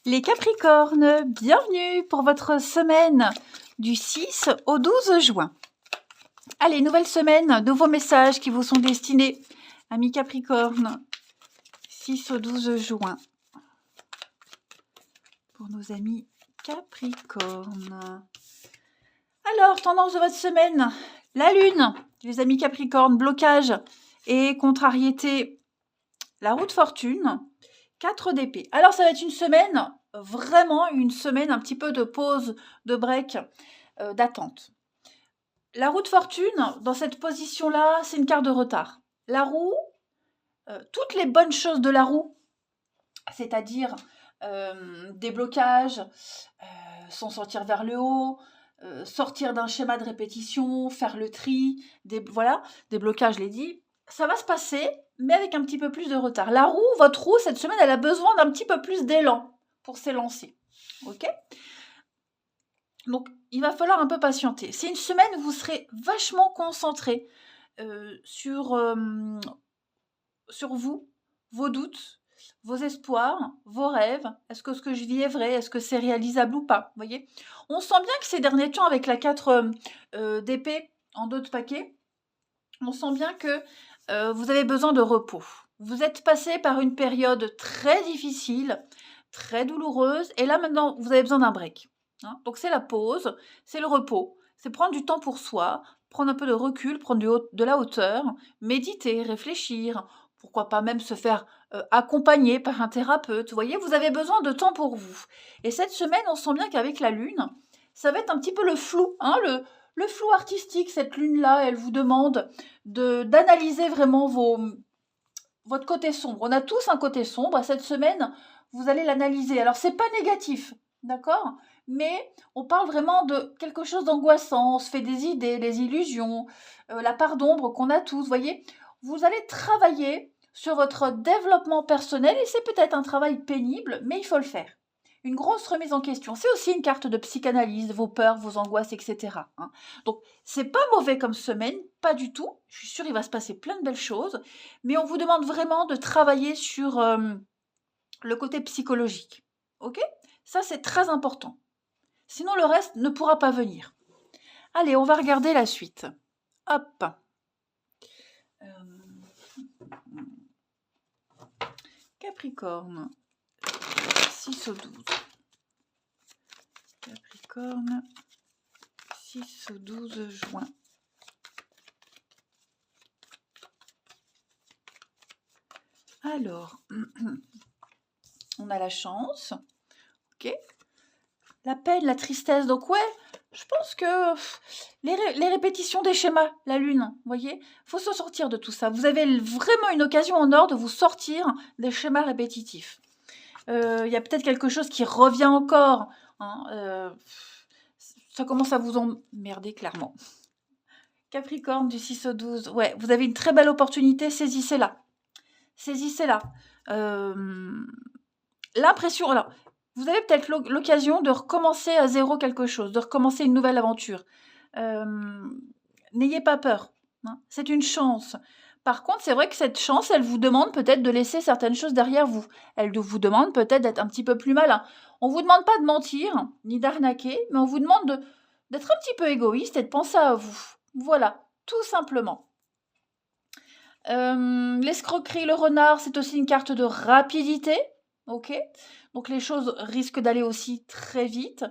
Les Capricornes, bienvenue pour votre semaine du 6 au 12 juin. Allez, nouvelle semaine, nouveaux messages qui vous sont destinés. Amis Capricornes, 6 au 12 juin. Pour nos amis Capricornes. Alors, tendance de votre semaine, la Lune, les amis Capricornes, blocage et contrariété, la roue de fortune, 4 d'épée. Alors, ça va être une semaine, vraiment une semaine, un petit peu de pause, de break, d'attente. La roue de fortune, dans cette position-là, c'est une carte de retard. La roue, toutes les bonnes choses de la roue, c'est-à-dire des blocages, s'en sortir vers le haut, sortir d'un schéma de répétition, faire le tri, des blocages, je l'ai dit, ça va se passer, mais avec un petit peu plus de retard. La roue, votre roue, cette semaine, elle a besoin d'un petit peu plus d'élan pour s'élancer. Ok ? Donc, il va falloir un peu patienter. C'est une semaine où vous serez vachement concentré sur vous, vos doutes, vos espoirs, vos rêves. Est-ce que ce que je vis est vrai? Est-ce que c'est réalisable ou pas? Vous voyez? On sent bien que ces derniers temps, avec la 4 d'épée en dos de paquet, on sent bien que vous avez besoin de repos. Vous êtes passé par une période très difficile, très douloureuse, et là maintenant, vous avez besoin d'un break. Hein. Donc c'est la pause, c'est le repos, c'est prendre du temps pour soi, prendre un peu de recul, prendre de la hauteur, méditer, réfléchir, pourquoi pas même se faire accompagner par un thérapeute. Vous voyez, vous avez besoin de temps pour vous. Et cette semaine, on sent bien qu'avec la Lune, ça va être un petit peu le flou, hein, le flou artistique. Cette Lune-là, elle vous demande d'analyser vraiment votre côté sombre. On a tous un côté sombre. Cette semaine, vous allez l'analyser. Alors, c'est pas négatif, d'accord ? Mais on parle vraiment de quelque chose d'angoissant. On se fait des idées, des illusions, la part d'ombre qu'on a tous. Vous voyez, vous allez travailler sur votre développement personnel et c'est peut-être un travail pénible, mais il faut le faire. Une grosse remise en question. C'est aussi une carte de psychanalyse, vos peurs, vos angoisses, etc. Hein. Donc, c'est pas mauvais comme semaine, pas du tout. Je suis sûre il va se passer plein de belles choses, mais on vous demande vraiment de travailler sur le côté psychologique. Ok ? Ça, c'est très important. Sinon, le reste ne pourra pas venir. Allez, on va regarder la suite. Hop. Capricorne. 6 au 12. Capricorne. 6 au 12 juin. Alors, on a la chance. Ok. La peine, la tristesse. Donc ouais, je pense que les répétitions des schémas, la Lune, vous voyez, faut se sortir de tout ça. Vous avez vraiment une occasion en or de vous sortir des schémas répétitifs. Il y a peut-être quelque chose qui revient encore. Hein, ça commence à vous emmerder, clairement. Capricorne du 6 au 12. Ouais, vous avez une très belle opportunité, saisissez-la. Saisissez-la. L'impression... Alors, vous avez peut-être l'occasion de recommencer à zéro quelque chose, de recommencer une nouvelle aventure. N'ayez pas peur. Hein, c'est une chance. Par contre, c'est vrai que cette chance, elle vous demande peut-être de laisser certaines choses derrière vous. Elle vous demande peut-être d'être un petit peu plus malin. On ne vous demande pas de mentir, ni d'arnaquer, mais on vous demande d'être un petit peu égoïste et de penser à vous. Voilà, tout simplement. L'escroquerie, le renard, c'est aussi une carte de rapidité. Ok ? Donc les choses risquent d'aller aussi très vite.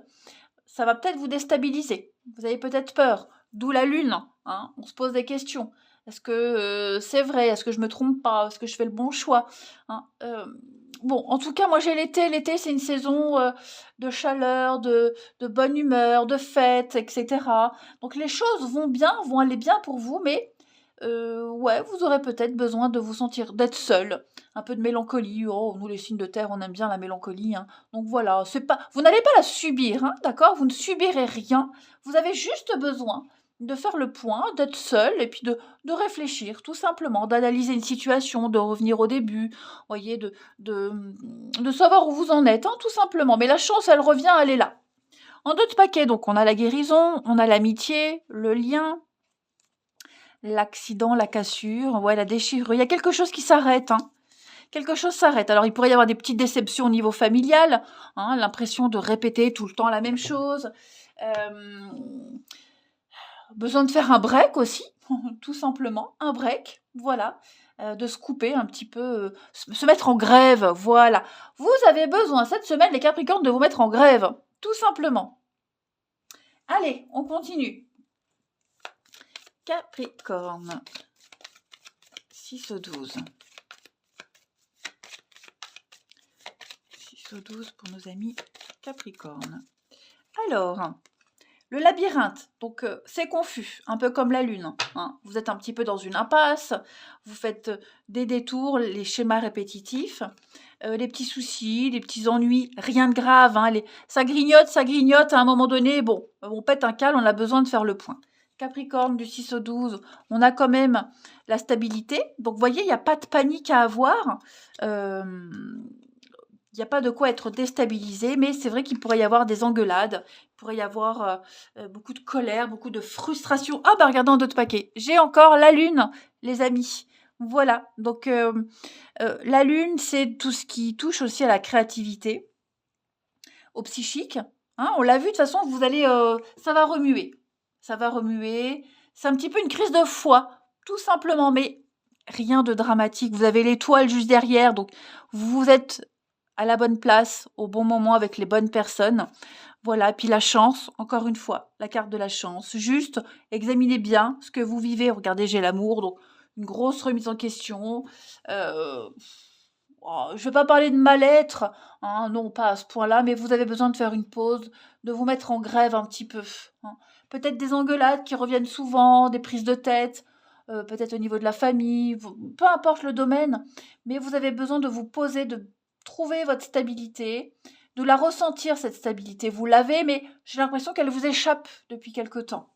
Ça va peut-être vous déstabiliser. Vous avez peut-être peur. D'où la Lune. Hein, on se pose des questions. Est-ce que c'est vrai? Est-ce que je me trompe pas? Est-ce que je fais le bon choix? Hein, bon, en tout cas, moi j'ai l'été. L'été, c'est une saison de chaleur, de bonne humeur, de fête, etc. Donc les choses vont aller bien pour vous, mais ouais, vous aurez peut-être besoin de vous sentir, d'être seul, un peu de mélancolie. Oh, nous les signes de terre, on aime bien la mélancolie. Hein. Donc voilà, vous n'allez pas la subir, hein, d'accord? Vous ne subirez rien. Vous avez juste besoin de faire le point, d'être seul et puis de réfléchir, tout simplement, d'analyser une situation, de revenir au début, voyez, de savoir où vous en êtes, hein, tout simplement. Mais la chance, elle revient, elle est là. En d'autres paquets, donc on a la guérison, on a l'amitié, le lien, l'accident, la cassure, ouais, la déchirure. Il y a quelque chose qui s'arrête, hein. quelque chose s'arrête. Alors, il pourrait y avoir des petites déceptions au niveau familial, hein, l'impression de répéter tout le temps la même chose. Besoin de faire un break aussi, tout simplement, un break, voilà. De se couper un petit peu, se mettre en grève, voilà. Vous avez besoin cette semaine, les Capricornes, de vous mettre en grève, tout simplement. Allez, on continue. Capricorne, 6 au 12. 6 au 12 pour nos amis Capricorne. Alors, le labyrinthe, donc c'est confus, un peu comme la lune, hein. Vous êtes un petit peu dans une impasse, vous faites des détours, les schémas répétitifs, les petits soucis, les petits ennuis, rien de grave, hein, ça grignote, à un moment donné, bon, on pète un câble, on a besoin de faire le point. Capricorne, du 6 au 12, on a quand même la stabilité, donc vous voyez, il n'y a pas de panique à avoir, il n'y a pas de quoi être déstabilisé, mais c'est vrai qu'il pourrait y avoir des engueulades, il pourrait y avoir beaucoup de colère, beaucoup de frustration. Ah bah regardez en d'autres paquets, j'ai encore la lune, les amis. Voilà, donc la lune, c'est tout ce qui touche aussi à la créativité, au psychique. Hein, on l'a vu, de toute façon, vous allez, ça va remuer. Ça va remuer. C'est un petit peu une crise de foi, tout simplement, mais rien de dramatique. Vous avez l'étoile juste derrière, donc vous êtes à la bonne place, au bon moment, avec les bonnes personnes. Voilà, puis la chance, encore une fois, la carte de la chance. Juste, examinez bien ce que vous vivez. Regardez, j'ai l'amour, donc une grosse remise en question. Je ne vais pas parler de mal-être, hein, non, pas à ce point-là, mais vous avez besoin de faire une pause, de vous mettre en grève un petit peu, hein. Peut-être des engueulades qui reviennent souvent, des prises de tête, peut-être au niveau de la famille, peu importe le domaine, mais vous avez besoin de vous poser, de trouver votre stabilité, de la ressentir, cette stabilité. Vous l'avez, mais j'ai l'impression qu'elle vous échappe depuis quelque temps.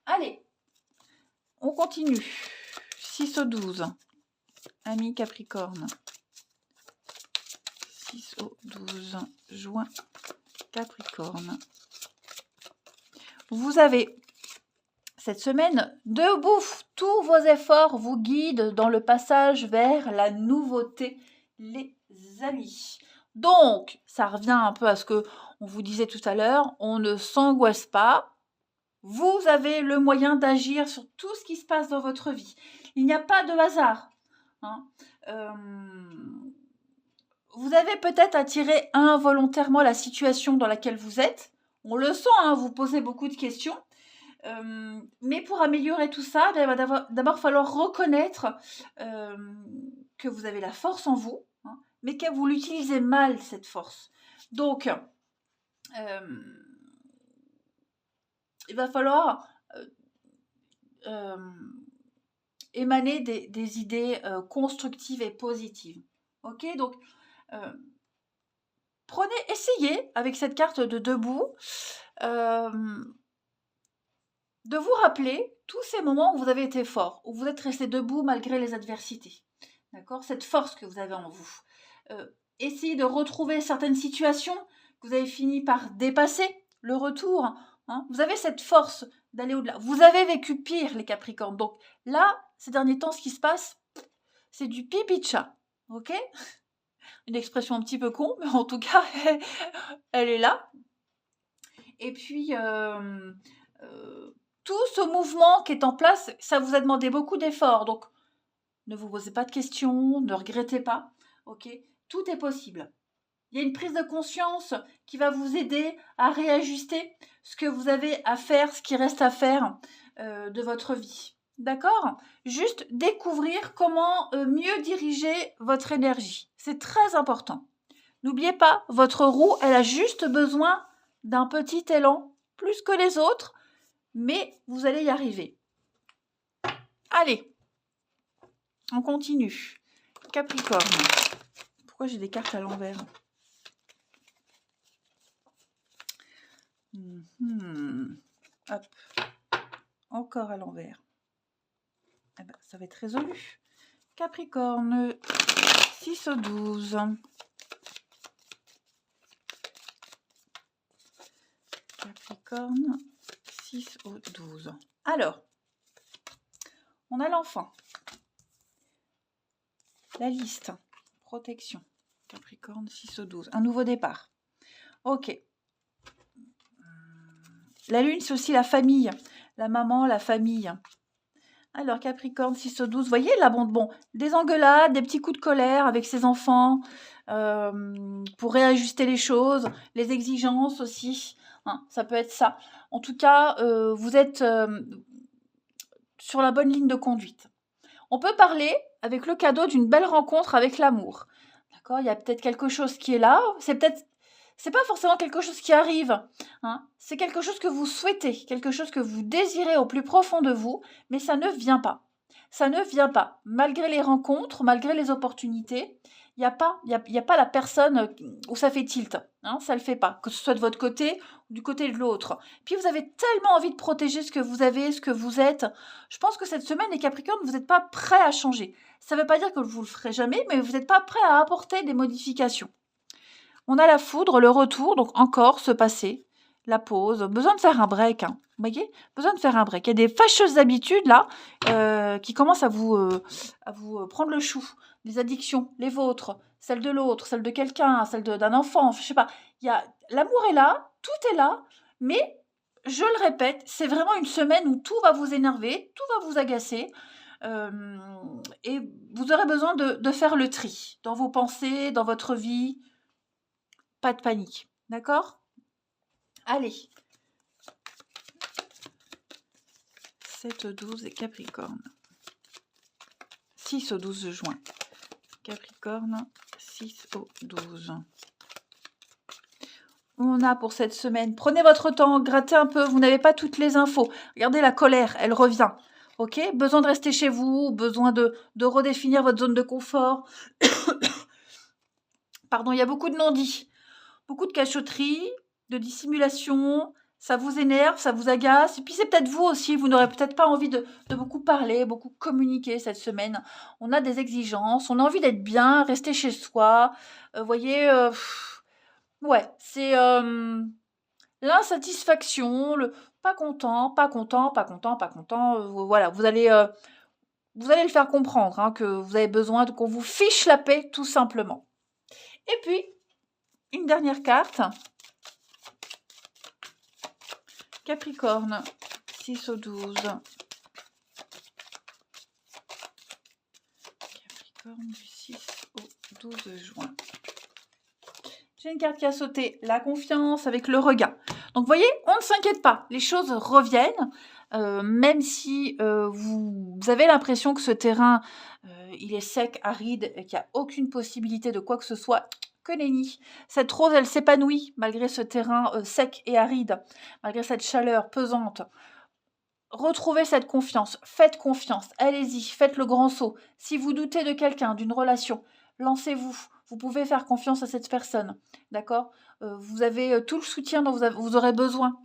Allez, on continue. 6 au 12. Ami Capricorne. 6 au 12 juin, Capricorne. Vous avez cette semaine debout, tous vos efforts vous guident dans le passage vers la nouveauté, les amis. Donc, ça revient un peu à ce que on vous disait tout à l'heure, on ne s'angoisse pas. Vous avez le moyen d'agir sur tout ce qui se passe dans votre vie. Il n'y a pas de hasard, hein. Vous avez peut-être attiré involontairement la situation dans laquelle vous êtes. On le sent, hein, vous posez beaucoup de questions. Mais pour améliorer tout ça, il va d'abord falloir reconnaître que vous avez la force en vous, hein, mais que vous l'utilisez mal, cette force. Donc, il va falloir émaner des idées constructives et positives. Ok, donc essayez avec cette carte de debout de vous rappeler tous ces moments où vous avez été fort, où vous êtes resté debout malgré les adversités. D'accord, cette force que vous avez en vous. Essayez de retrouver certaines situations que vous avez fini par dépasser, le retour. Hein. Vous avez cette force d'aller au-delà. Vous avez vécu pire, les Capricornes. Donc là, ces derniers temps, ce qui se passe, c'est du pipi de chat. Ok, une expression un petit peu con, mais en tout cas, elle est là. Et puis, tout ce mouvement qui est en place, ça vous a demandé beaucoup d'efforts. Donc, ne vous posez pas de questions, ne regrettez pas. Ok, tout est possible. Il y a une prise de conscience qui va vous aider à réajuster ce que vous avez à faire, ce qui reste à faire de votre vie. D'accord? Juste découvrir comment mieux diriger votre énergie. C'est très important. N'oubliez pas, votre roue, elle a juste besoin d'un petit élan, plus que les autres, mais vous allez y arriver. Allez, on continue. Capricorne. Pourquoi j'ai des cartes à l'envers? Hop. Encore à l'envers. Eh ben, ça va être résolu. Capricorne, 6 au 12. Capricorne, 6 au 12. Alors, on a l'enfant. La liste. Protection. Capricorne, 6 au 12. Un nouveau départ. Ok. La lune, c'est aussi la famille. La maman, la famille. Alors, Capricorne, 6 au 12. Vous voyez, là, bon, des engueulades, des petits coups de colère avec ses enfants pour réajuster les choses, les exigences aussi. Hein, ça peut être ça. En tout cas, vous êtes sur la bonne ligne de conduite. On peut parler avec le cadeau d'une belle rencontre avec l'amour. D'accord ? Il y a peut-être quelque chose qui est là. C'est pas forcément quelque chose qui arrive. Hein. C'est quelque chose que vous souhaitez, quelque chose que vous désirez au plus profond de vous, mais ça ne vient pas. Ça ne vient pas. Malgré les rencontres, malgré les opportunités, il n'y a pas la personne où ça fait tilt. Hein, ça ne le fait pas, que ce soit de votre côté ou du côté de l'autre. Puis vous avez tellement envie de protéger ce que vous avez, ce que vous êtes. Je pense que cette semaine, les Capricornes, vous n'êtes pas prêts à changer. Ça ne veut pas dire que vous ne le ferez jamais, mais vous n'êtes pas prêts à apporter des modifications. On a la foudre, le retour, donc encore ce passé, la pause, besoin de faire un break, hein, vous voyez, besoin de faire un break. Il y a des fâcheuses habitudes là qui commencent à vous prendre le chou, des addictions, les vôtres, celles de l'autre, celles de quelqu'un, celles d'un enfant, je sais pas. L'amour est là, tout est là, mais je le répète, c'est vraiment une semaine où tout va vous énerver, tout va vous agacer. Et vous aurez besoin de faire le tri dans vos pensées, dans votre vie. Pas de panique, d'accord ? Allez. 7 au 12 et Capricorne. 6 au 12 juin. Capricorne, 6 au 12. On a pour cette semaine. Prenez votre temps, grattez un peu, vous n'avez pas toutes les infos. Regardez la colère, elle revient. Ok ? Besoin de rester chez vous, besoin de redéfinir votre zone de confort. Pardon, il y a beaucoup de non-dits. Beaucoup de cachotterie, de dissimulation, ça vous énerve, ça vous agace. Et puis c'est peut-être vous aussi, vous n'aurez peut-être pas envie de beaucoup parler, beaucoup communiquer cette semaine. On a des exigences, on a envie d'être bien, rester chez soi. Voyez, ouais, c'est l'insatisfaction, le pas content. Voilà, vous allez le faire comprendre hein, que vous avez besoin qu'on vous fiche la paix tout simplement. Et puis, une dernière carte. Capricorne, 6 au 12. Capricorne du 6 au 12 juin. J'ai une carte qui a sauté, la confiance avec le regain. Donc, vous voyez, on ne s'inquiète pas. Les choses reviennent, même si vous avez l'impression que ce terrain, il est sec, aride, et qu'il n'y a aucune possibilité de quoi que ce soit. Que nenni. Cette rose, elle s'épanouit malgré ce terrain sec et aride, malgré cette chaleur pesante. Retrouvez cette confiance, faites confiance, allez-y, faites le grand saut. Si vous doutez de quelqu'un, d'une relation, lancez-vous. Vous pouvez faire confiance à cette personne, d'accord ? Vous avez tout le soutien dont vous aurez besoin.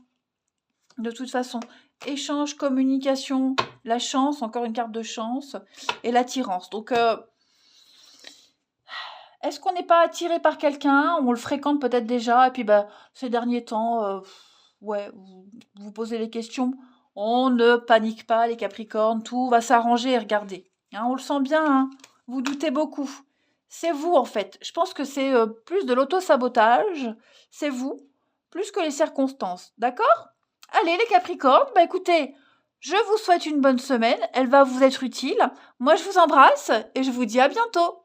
De toute façon, échange, communication, la chance, encore une carte de chance, et l'attirance. Donc, est-ce qu'on n'est pas attiré par quelqu'un ? On le fréquente peut-être déjà, et puis ces derniers temps, vous vous posez les questions. On ne panique pas, les Capricornes, tout va s'arranger, regardez. Hein, on le sent bien, hein, vous doutez beaucoup. C'est vous, en fait. Je pense que c'est plus de l'auto-sabotage, c'est vous, plus que les circonstances, d'accord ? Allez, les Capricornes, écoutez, je vous souhaite une bonne semaine, elle va vous être utile. Moi, je vous embrasse, et je vous dis à bientôt.